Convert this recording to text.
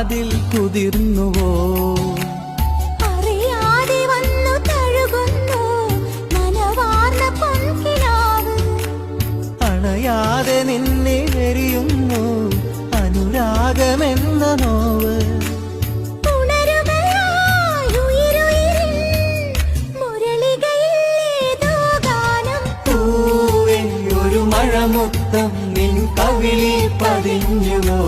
കാതിൽ കുതിർന്നുവോ? അറിയാതെ വന്നു തഴുകുന്നു നനവാർന്ന പൊൻകിനാവ്. അണയാതെ നിന്നെ എരിയുന്നു അനുരാഗമെന്ന നോവ്. മഴമുത്തം നിൻ കവിളിൽ പതിഞ്ഞുവോ?